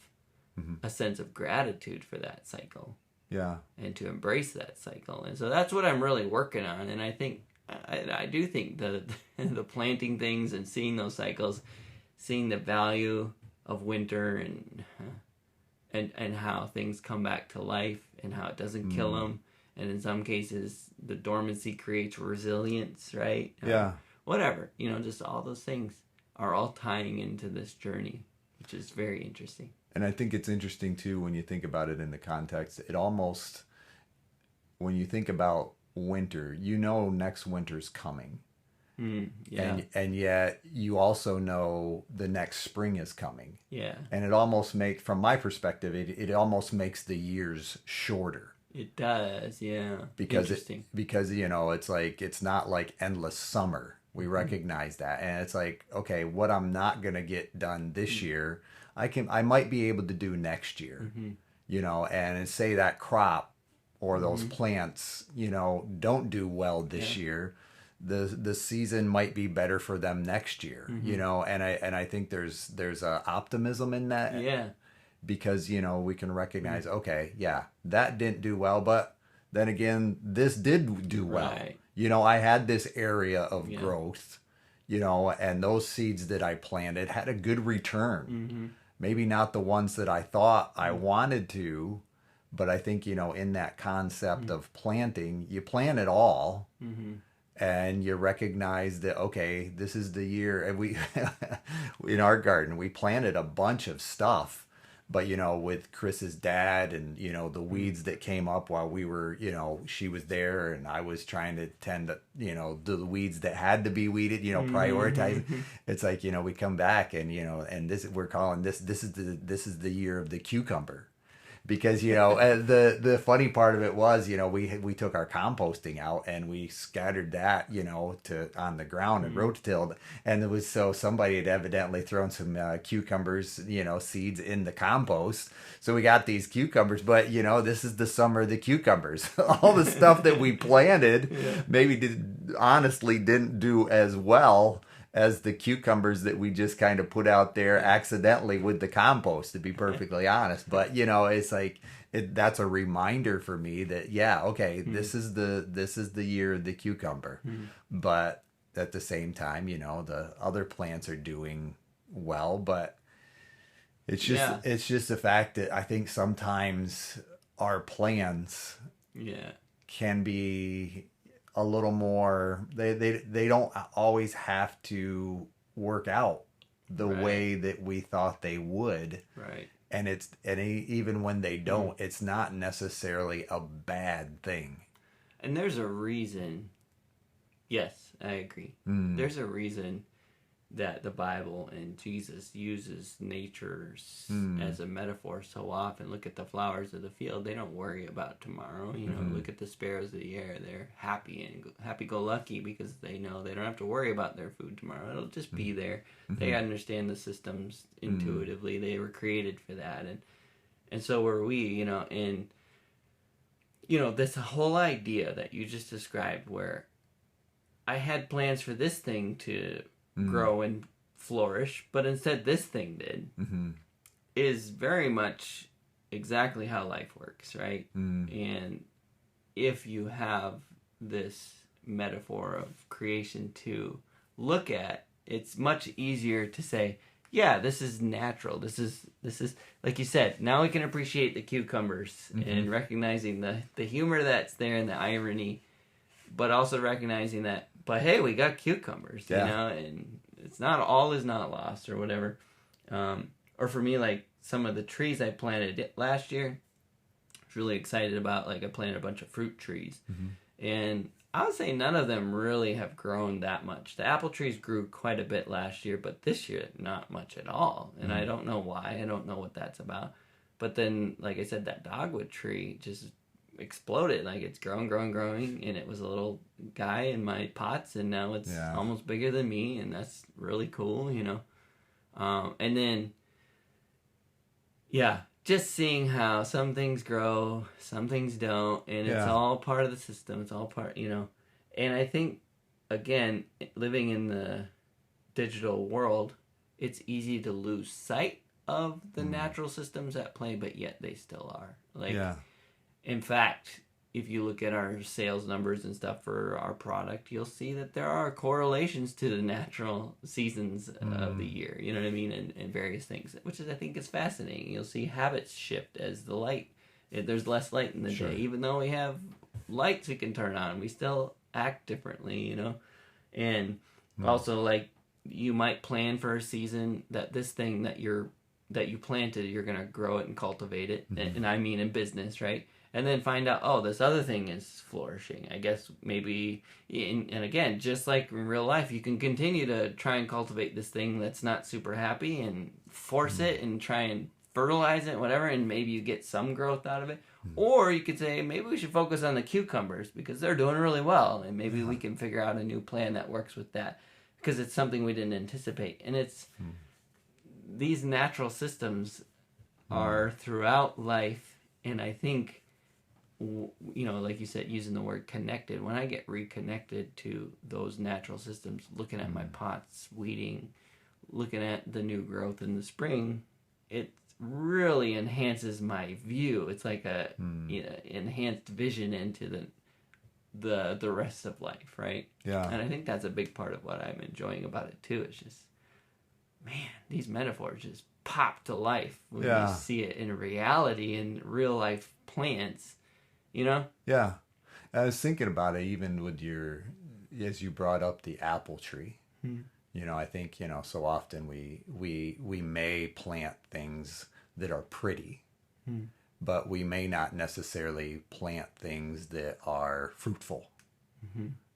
Speaker 1: a sense of gratitude for that cycle, and to embrace that cycle. And so that's what I'm really working on, and I think I do think that the planting things and seeing those cycles, seeing the value of winter and how things come back to life and how it doesn't kill them, and in some cases the dormancy creates resilience, right? Whatever, just all those things are all tying into this journey, which is very interesting.
Speaker 2: And I think it's interesting too when you think about it in the context. It almost, when you think about winter, next winter's coming. And yet you also know the next spring is coming.
Speaker 1: Yeah.
Speaker 2: And it almost from my perspective, it almost makes the years shorter.
Speaker 1: It does, yeah.
Speaker 2: Because it's like, it's not like endless summer. We recognize that. And it's like, okay, what I'm not going to get done this year, I might be able to do next year. And say that crop or those plants, don't do well this year. The season might be better for them next year, and I think there's a optimism in that, because we can recognize, okay, that didn't do well, but then again, this did do well. Right. I had this area of growth, and those seeds that I planted had a good return. Maybe not the ones that I thought I wanted to, but I think in that concept of planting, you plant it all. And you recognize that, okay, this is the year. And we, in our garden, we planted a bunch of stuff. But, with Chris's dad and, the weeds that came up while we were, she was there and I was trying to tend to, the weeds that had to be weeded, prioritize. It's like, we come back and, and we're calling this is the year of the cucumber. Because the funny part of it was we took our composting out and we scattered that on the ground and rototilled, and it was somebody had evidently thrown some cucumbers seeds in the compost, so we got these cucumbers. But this is the summer of the cucumbers. All the stuff that we planted maybe honestly didn't do as well as the cucumbers that we just kind of put out there accidentally with the compost, to be perfectly honest. But it's like that's a reminder for me that this is the year of the cucumber. But at the same time, the other plants are doing well, but it's just the fact that I think sometimes our plans can be a little more, they don't always have to work out the way that we thought they would.
Speaker 1: Right.
Speaker 2: And even when they don't, it's not necessarily a bad thing.
Speaker 1: And there's a reason. Yes, I agree. There's a reason that the Bible and Jesus uses nature as a metaphor so often. Look at the flowers of the field. They don't worry about tomorrow. Look at the sparrows of the air. They're happy and happy-go-lucky because they know they don't have to worry about their food tomorrow. It'll just be there. They understand the systems intuitively. They were created for that. And so were we, and, this whole idea that you just described where I had plans for this thing to grow and flourish, but instead this thing did, is very much exactly how life works, right? And if you have this metaphor of creation to look at, it's much easier to say, this is natural. This is like you said, now we can appreciate the cucumbers and recognizing the humor that's there and the irony, but also recognizing that, but hey, we got cucumbers, and it's not all is not lost or whatever. Or for me, like some of the trees I planted last year, I was really excited about. Like I planted a bunch of fruit trees, and I would say none of them really have grown that much. The apple trees grew quite a bit last year, but this year not much at all. And I don't know why. I don't know what that's about. But then, like I said, that dogwood tree just exploded. Like it's growing, and it was a little guy in my pots, and now it's almost bigger than me, and that's really cool, and then just seeing how some things grow, some things don't, and it's all part of the system. It's all part, and I think, again, living in the digital world, it's easy to lose sight of the natural systems at play, but yet they still are. In fact, if you look at our sales numbers and stuff for our product, you'll see that there are correlations to the natural seasons of the year, you know what I mean, and various things, which I think is fascinating. You'll see habits shift as the light, there's less light in the day. Even though we have lights we can turn on, we still act differently, and also, like, you might plan for a season that this thing that you planted, you're going to grow it and cultivate it, and I mean in business, right? and then find out, oh, this other thing is flourishing. I guess maybe, and again, just like in real life, you can continue to try and cultivate this thing that's not super happy and force it and try and fertilize it, whatever, and maybe you get some growth out of it. Or you could say, maybe we should focus on the cucumbers because they're doing really well, and maybe we can figure out a new plan that works with that because it's something we didn't anticipate. And it's these natural systems are throughout life, and I think, like you said, using the word connected, when I get reconnected to those natural systems, looking at my pots, weeding, looking at the new growth in the spring, it really enhances my view. It's like a enhanced vision into the rest of life, right?
Speaker 2: Yeah.
Speaker 1: And I think that's a big part of what I'm enjoying about it too. It's just, man, these metaphors just pop to life when you see it in reality in real life plants,
Speaker 2: Yeah. I was thinking about it even with as you brought up the apple tree. I think, so often we may plant things that are pretty, but we may not necessarily plant things that are fruitful.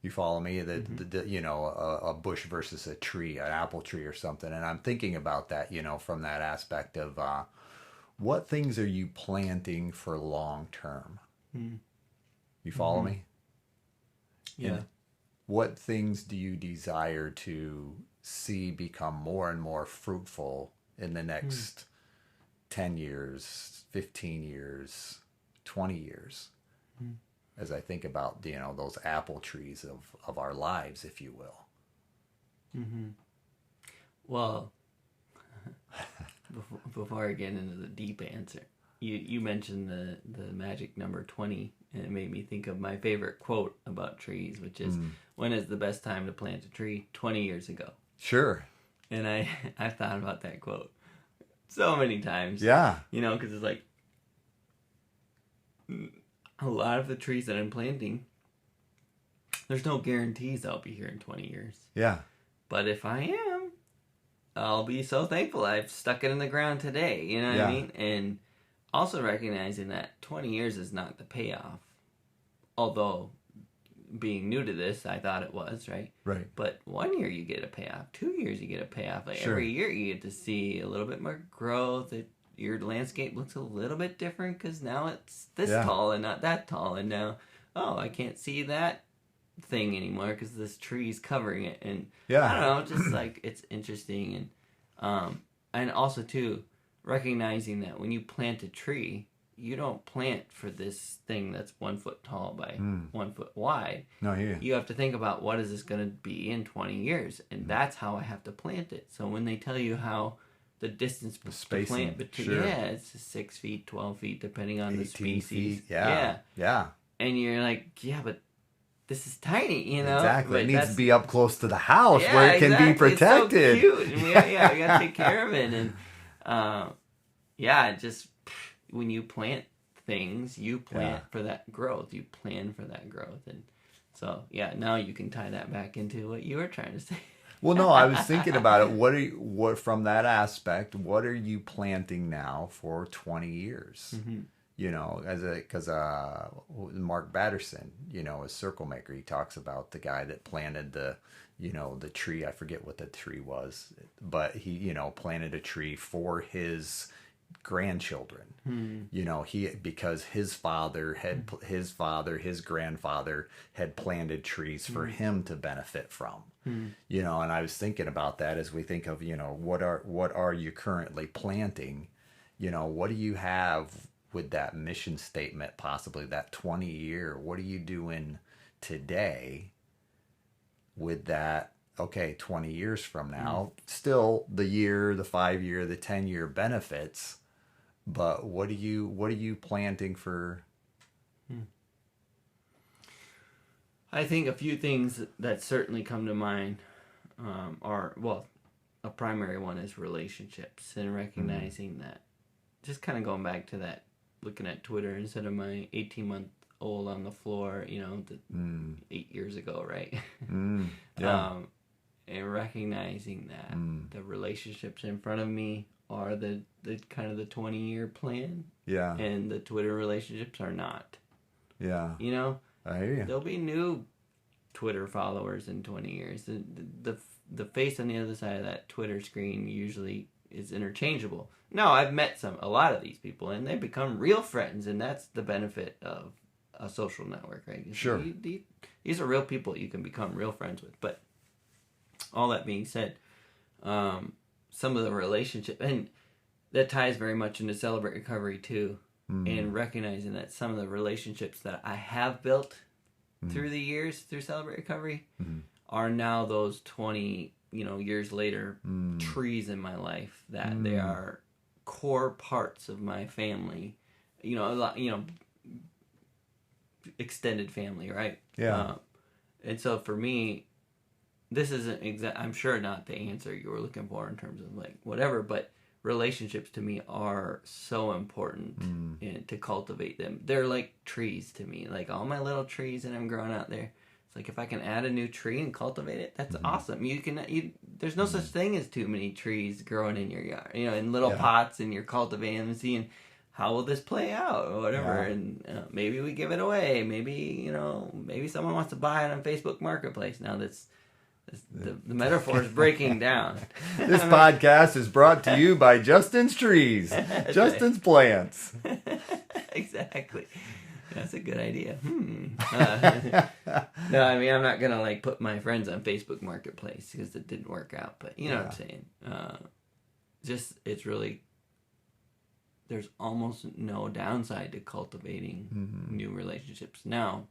Speaker 2: You follow me? A bush versus a tree, an apple tree or something. And I'm thinking about that, from that aspect of what things are you planting for long term? You follow me?
Speaker 1: Yeah.
Speaker 2: And what things do you desire to see become more and more fruitful in the next 10 years, 15 years, 20 years? As I think about, those apple trees of our lives, if you will.
Speaker 1: Well, before I get into the deep answer, you mentioned the magic number 20, and it made me think of my favorite quote about trees, which is, when is the best time to plant a tree? 20 years ago.
Speaker 2: Sure.
Speaker 1: And I've thought about that quote so many times.
Speaker 2: Yeah.
Speaker 1: Because it's like, a lot of the trees that I'm planting, there's no guarantees I'll be here in 20 years.
Speaker 2: Yeah.
Speaker 1: But if I am, I'll be so thankful I've stuck it in the ground today. You know what I mean? And also recognizing that 20 years is not the payoff. Although, being new to this, I thought it was, right?
Speaker 2: Right.
Speaker 1: But 1 year you get a payoff. 2 years you get a payoff. Like every year you get to see a little bit more growth. Your landscape looks a little bit different because now it's this tall and not that tall. And now, I can't see that thing anymore because this tree's covering it. And I don't know, just like it's interesting. And also, too, recognizing that when you plant a tree, you don't plant for this thing that's 1 foot tall by 1 foot wide.
Speaker 2: No,
Speaker 1: You have to think about what is this going to be in 20 years. And that's how I have to plant it. So when they tell you how the distance to plant between, it's 6 feet, 12 feet, depending on the species.
Speaker 2: Feet, yeah.
Speaker 1: And you're like, but this is tiny,
Speaker 2: Exactly.
Speaker 1: But
Speaker 2: it needs to be up close to the house where it can be protected.
Speaker 1: It's so cute. And we got to take care of it. And just when you plant things, you plant for that growth. You plan for that growth. And so, now you can tie that back into what you were trying to say.
Speaker 2: Well, no, I was thinking about it. What from that aspect, what are you planting now for 20 years? Because Mark Batterson, a circle maker, he talks about the guy that planted the tree. I forget what the tree was, but he, planted a tree for his grandchildren. Because his grandfather had planted trees for him to benefit from. And I was thinking about that as we think of, what are you currently planting? What do you have with that mission statement, possibly that 20 year? What are you doing today with that? Okay, 20 years from now, still the year, the 5 year, the 10 year benefits, but what are you planting for?
Speaker 1: I think a few things that certainly come to mind are, a primary one is relationships and recognizing that, just kind of going back to that, looking at Twitter instead of my 18-month-old on the floor, 8 years ago, right?
Speaker 2: Yeah.
Speaker 1: And recognizing that the relationships in front of me are the kind of the 20-year plan.
Speaker 2: Yeah.
Speaker 1: And the Twitter relationships are not.
Speaker 2: Yeah.
Speaker 1: You know?
Speaker 2: I hear you.
Speaker 1: There'll be new Twitter followers in 20 years. The face on the other side of that Twitter screen usually is interchangeable. No, I've met a lot of these people, and they become real friends, and that's the benefit of a social network, right?
Speaker 2: Sure.
Speaker 1: These are real people you can become real friends with. But all that being said, some of the relationship, and that ties very much into Celebrate Recovery too, and recognizing that some of the relationships that I have built through the years through Celebrate Recovery are now those 20 years later trees in my life that they are core parts of my family, extended family, right?
Speaker 2: Yeah.
Speaker 1: And so for me, this isn't I'm sure not the answer you were looking for in terms of like whatever, but relationships to me are so important and to cultivate them. They're like trees to me, like all my little trees that I'm growing out there. It's like if I can add a new tree and cultivate it, that's awesome. There's no such thing as too many trees growing in your yard, in little pots, and you're cultivating them and seeing how will this play out or whatever. Yeah. And maybe we give it away. Maybe someone wants to buy it on Facebook Marketplace. Now the metaphor is breaking down.
Speaker 2: This podcast is brought to you by Justin's Trees, Justin's Plants.
Speaker 1: Exactly. That's a good idea. No, I mean, I'm not going to like put my friends on Facebook Marketplace because it didn't work out. But you know what I'm saying. It's really, there's almost no downside to cultivating new relationships. Now,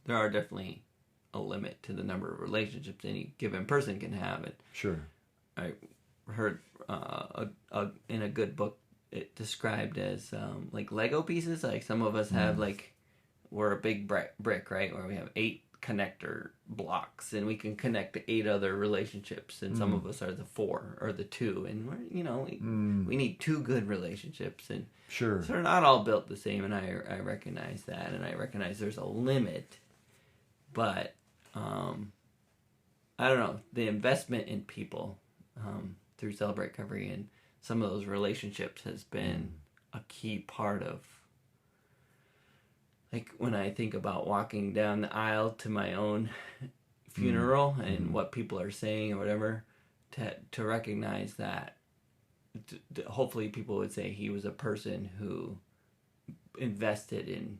Speaker 1: there are definitely a limit to the number of relationships any given person can have. And
Speaker 2: sure.
Speaker 1: I heard in a good book it described as like Lego pieces. Like some of us have we're a big brick, right? Where we have 8 connector blocks, and we can connect to 8 other relationships. And some of us are the 4 or the 2, and we're we need 2 good relationships. And
Speaker 2: sure,
Speaker 1: so they're not all built the same. And I recognize that, and I recognize there's a limit. But I don't know, the investment in people through Celebrate Recovery and some of those relationships has been a key part of, like, when I think about walking down the aisle to my own funeral and what people are saying or whatever, to recognize that hopefully people would say he was a person who invested in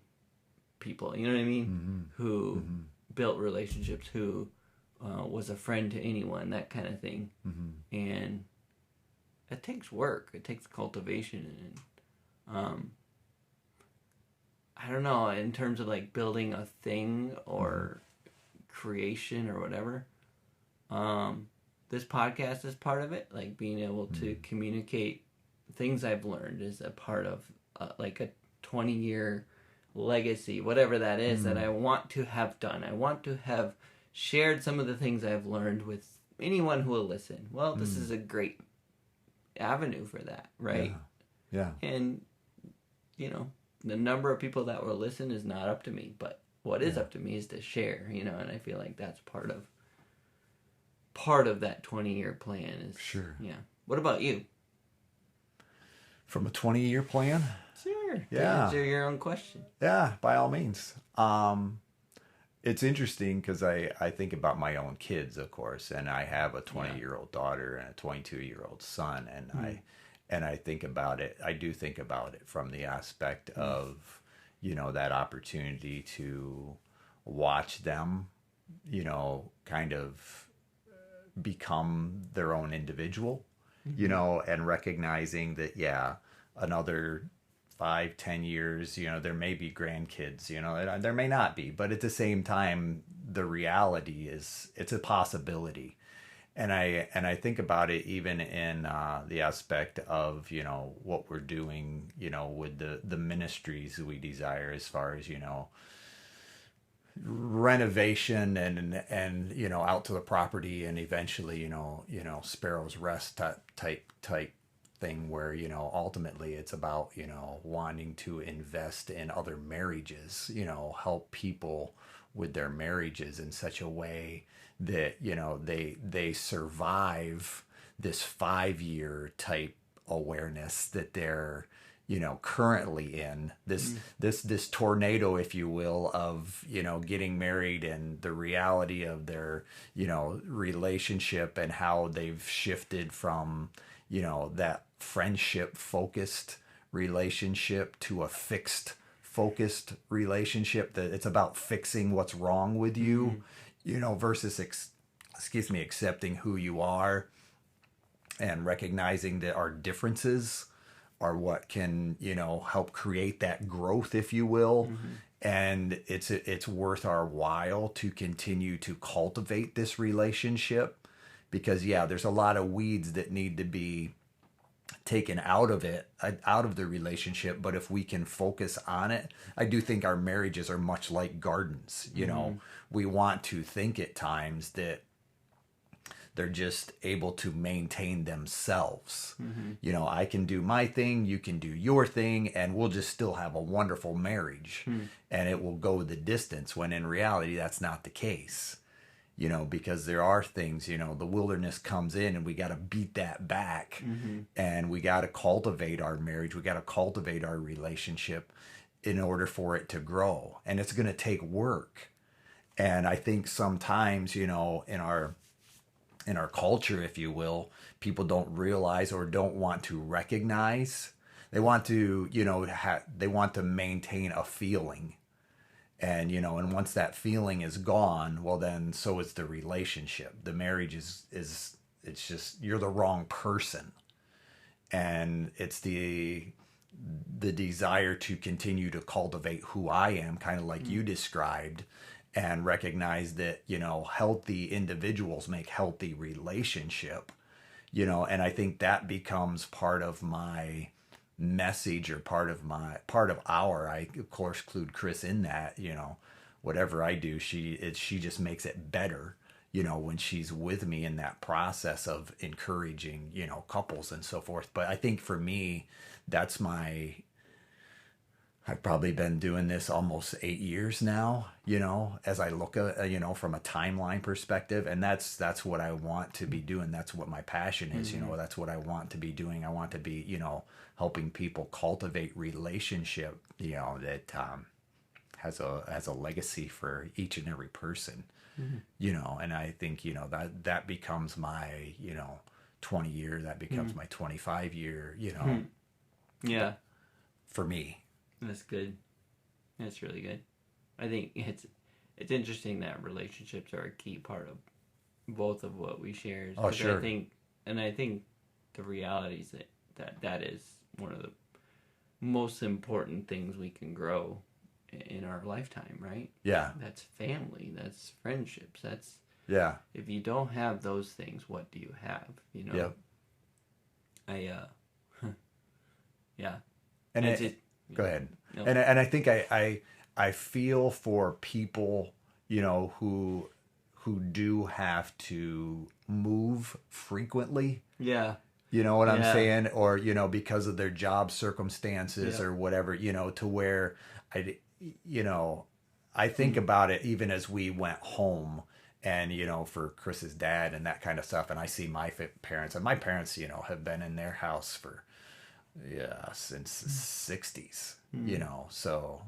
Speaker 1: people, you know what I mean? Who built relationships, who was a friend to anyone, that kind of thing. And it takes work. It takes cultivation. And I don't know, in terms of like building a thing or creation or whatever, this podcast is part of it. Like being able to communicate things I've learned is a part of like a 20-year legacy, whatever that is, that I want to have done. I want to have shared some of the things I've learned with anyone who will listen. Well, this is a great avenue for that, right?
Speaker 2: Yeah.
Speaker 1: And the number of people that will listen is not up to me, but what is up to me is to share, and I feel like that's part of that 20-year plan is
Speaker 2: sure.
Speaker 1: Yeah. What about you?
Speaker 2: From a 20-year plan?
Speaker 1: Sure.
Speaker 2: Yeah.
Speaker 1: Answer your own question.
Speaker 2: Yeah, by all means. It's interesting because I think about my own kids, of course, and I have a 20-year-old daughter and a 22-year-old son, and I think about it. I do think about it from the aspect of, that opportunity to watch them, kind of become their own individual, and recognizing that, another 5-10 years, there may be grandkids, there may not be, but at the same time, the reality is it's a possibility. And I think about it even in the aspect of, what we're doing, with the ministries we desire as far as, renovation and out to the property and eventually, Sparrow's Rest type thing where, ultimately it's about, wanting to invest in other marriages, help people with their marriages in such a way that, they survive this 5-year type awareness that they're, currently in this tornado, if you will, of, getting married and the reality of their, relationship and how they've shifted from, that friendship focused relationship to a fixed focused relationship, that it's about fixing what's wrong with you, versus accepting who you are and recognizing that our differences are what can, help create that growth, if you will. And it's worth our while to continue to cultivate this relationship, because there's a lot of weeds that need to be taken out of the relationship. But if we can focus on it, I do think our marriages are much like gardens. We want to think at times that they're just able to maintain themselves. I can do my thing, you can do your thing, and we'll just still have a wonderful marriage, and it will go the distance, when in reality that's not the case. Because there are things, the wilderness comes in and we got to beat that back, and we got to cultivate our marriage. We got to cultivate our relationship in order for it to grow. And it's going to take work. And I think sometimes, in our culture, if you will, people don't realize or don't want to recognize. They want to, they want to maintain a feeling. And, and once that feeling is gone, well, then so is the relationship. The marriage is it's just, you're the wrong person. And it's the desire to continue to cultivate who I am, kind of like you described, and recognize that, healthy individuals make healthy relationship, and I think that becomes part of my message, or part of our, I of course include Chris in that, whatever I do, she just makes it better, when she's with me in that process of encouraging, couples and so forth. But I think for me, I've probably been doing this almost 8 years now, as I look at, from a timeline perspective. And that's what I want to be doing. That's what my passion is, that's what I want to be doing. I want to be, helping people cultivate relationship, that has a legacy for each and every person, and I think, that becomes my, 20 year, that becomes my 25 year,
Speaker 1: Yeah.
Speaker 2: For me.
Speaker 1: That's good. That's really good. I think it's interesting that relationships are a key part of both of what we share.
Speaker 2: Oh, sure.
Speaker 1: I think the reality is that is one of the most important things we can grow in our lifetime, right?
Speaker 2: Yeah.
Speaker 1: That's family. That's friendships. That's If you don't have those things, what do you have?
Speaker 2: Yep.
Speaker 1: Yeah.
Speaker 2: And go ahead.
Speaker 1: No.
Speaker 2: And I think I feel for people, who do have to move frequently.
Speaker 1: Yeah.
Speaker 2: You know what I'm saying? Or, because of their job circumstances or whatever, to where I think about it even as we went home, and, for Chris's dad and that kind of stuff. And I see my parents, and my parents, have been in their house for, since the 60s, so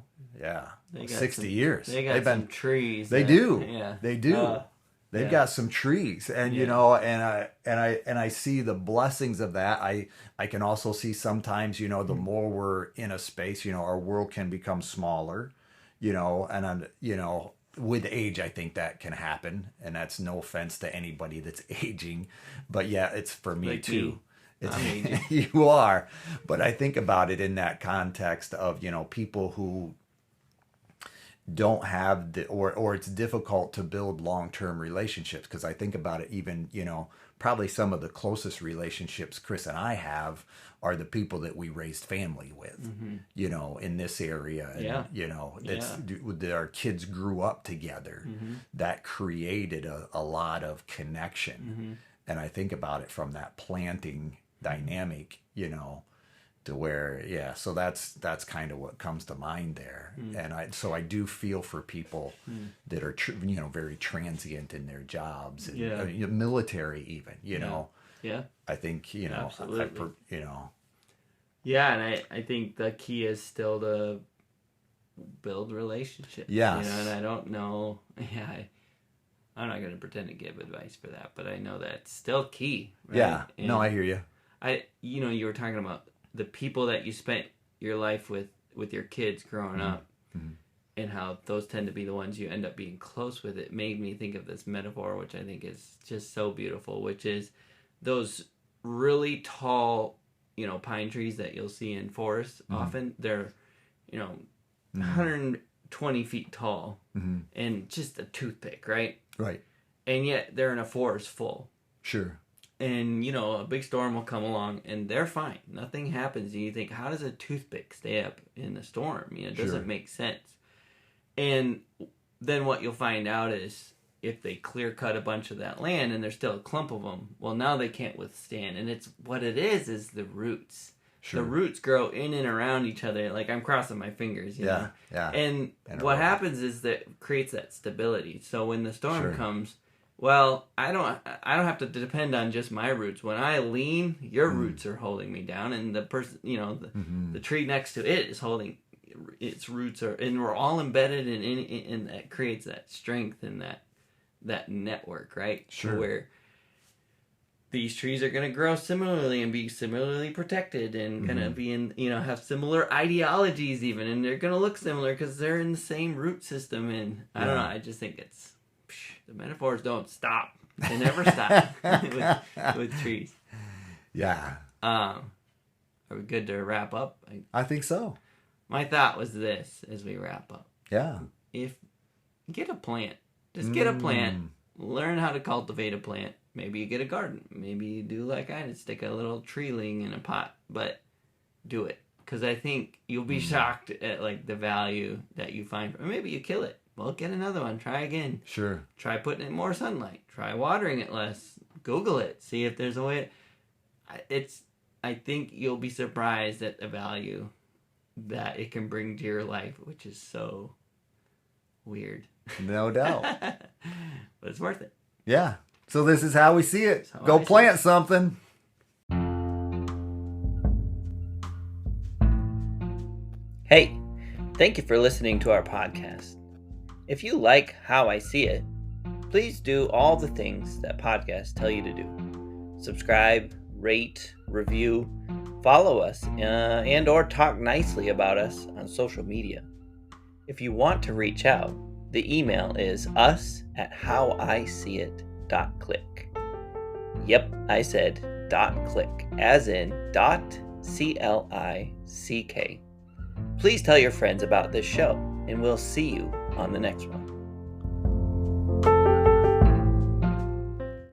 Speaker 2: 60 years.
Speaker 1: They've been some trees.
Speaker 2: They do. They do. They've got some trees, and and I see the blessings of that. I can also see sometimes, the more we're in a space, our world can become smaller, and I'm, with age, I think that can happen, and that's no offense to anybody that's aging, but it's for me like too. You are, but I think about it in that context of, people who don't have or it's difficult to build long-term relationships, because I think about it, even, probably some of the closest relationships Chris and I have are the people that we raised family with, in this area, and, that our kids grew up together, that created a lot of connection. And I think about it from that planting dynamic, to where, so that's kind of what comes to mind there. And I do feel for people that are, very transient in their jobs, and military even,
Speaker 1: Yeah.
Speaker 2: I think,
Speaker 1: Absolutely.
Speaker 2: you know.
Speaker 1: Yeah, and I think the key is still to build relationships.
Speaker 2: Yes.
Speaker 1: And I don't know. Yeah, I'm not going to pretend to give advice for that, but I know that's still key. Right?
Speaker 2: Yeah.
Speaker 1: And
Speaker 2: no, I hear you.
Speaker 1: You were talking about the people that you spent your life with your kids growing up, and how those tend to be the ones you end up being close with. It made me think of this metaphor, which I think is just so beautiful, which is those really tall, pine trees that you'll see in forests. Often they're, 120 feet tall and just a toothpick, right?
Speaker 2: Right.
Speaker 1: And yet they're in a forest full.
Speaker 2: Sure.
Speaker 1: And, a big storm will come along and they're fine. Nothing happens. And you think, how does a toothpick stay up in the storm? It doesn't make sense. And then what you'll find out is if they clear cut a bunch of that land and there's still a clump of them, well, now they can't withstand. And it's what it is the roots. Sure. The roots grow in and around each other. Like I'm crossing my fingers, you know? Yeah. And what happens is that creates that stability. So when the storm comes, well, I don't have to depend on just my roots. When I lean, your roots are holding me down, and the person, the tree next to it is holding its roots and we're all embedded in that creates that strength and that network, right?
Speaker 2: Sure.
Speaker 1: Where these trees are going to grow similarly and be similarly protected and going to be in, have similar ideologies even, and they're going to look similar because they're in the same root system. And I don't know, I just think the metaphors don't stop. They never stop with trees.
Speaker 2: Yeah.
Speaker 1: Are we good to wrap up?
Speaker 2: I think so.
Speaker 1: My thought was this as we wrap up.
Speaker 2: Yeah.
Speaker 1: If get a plant, just get a plant, learn how to cultivate a plant. Maybe you get a garden. Maybe you do like I did, stick a little treeling in a pot. But do it, because I think you'll be shocked at like the value that you find. Or maybe you kill it. Well, get another one. Try again.
Speaker 2: Sure.
Speaker 1: Try putting in more sunlight. Try watering it less. Google it. See if there's a way. I think you'll be surprised at the value that it can bring to your life, which is so weird.
Speaker 2: No doubt.
Speaker 1: But it's worth it.
Speaker 2: Yeah. So this is how we see it. Go plant something.
Speaker 1: Hey, thank you for listening to our podcast. If you like how I see it, please do all the things that podcasts tell you to do. Subscribe, rate, review, follow us, and or talk nicely about us on social media. If you want to reach out, the email is us@howiseeit.click. Yep, I said .click, as in .click. Please tell your friends about this show, and we'll see you on the next one.